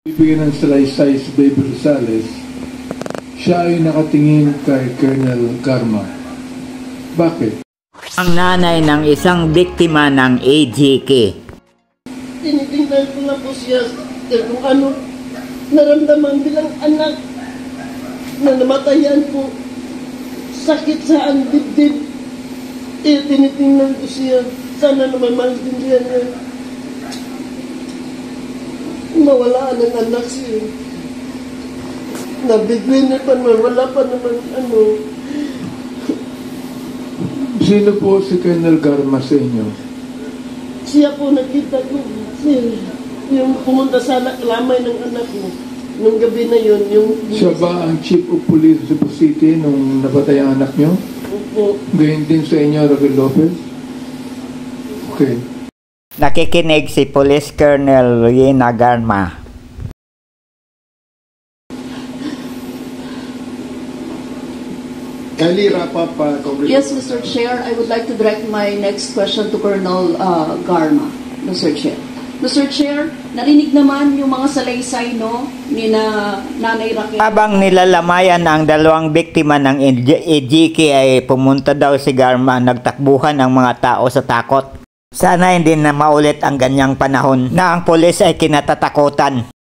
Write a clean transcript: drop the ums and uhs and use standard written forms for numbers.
Bibigyan ng salaysay si Baby Rosales, siya ay nakatingin kay Colonel Garma. Bakit? Ang nanay ng isang biktima ng AGK. Tinitingnan ko na po siya kung ano naramdaman bilang anak na namatayan po. Sakit sa ang dibdib. Tinitingnan ko siya. Sana naman maintindihan niya. Mawala ng anak siya. Nabigwin pa naman. Wala pa naman ano. Sino po si Colonel Garma sa inyo? Siya po nakita ko. Yung pumunta sa lamay ng anak mo. Nung gabi na yun. Siya ba ang Chief of Police sa Cebu City nung napatay ang anak niyo? Opo. Gayon din sa inyo, Raquel Lopez? Okay. Nakikinig si Police Colonel Rina Garma. Kindly wrap up, Congressman. Yes, Mr. Chair. I would like to direct my next question to Colonel Garma, Mr. Chair. Mr. Chair, narinig naman yung mga salaysay, no, ni Nanay Raquel. Habang nilalamayan ang dalawang biktima ng AGK ay pumunta daw si Garma, nagtakbuhan ang mga tao sa takot. Sana hindi na maulit ang ganyang panahon na ang pulis ay kinatatakutan.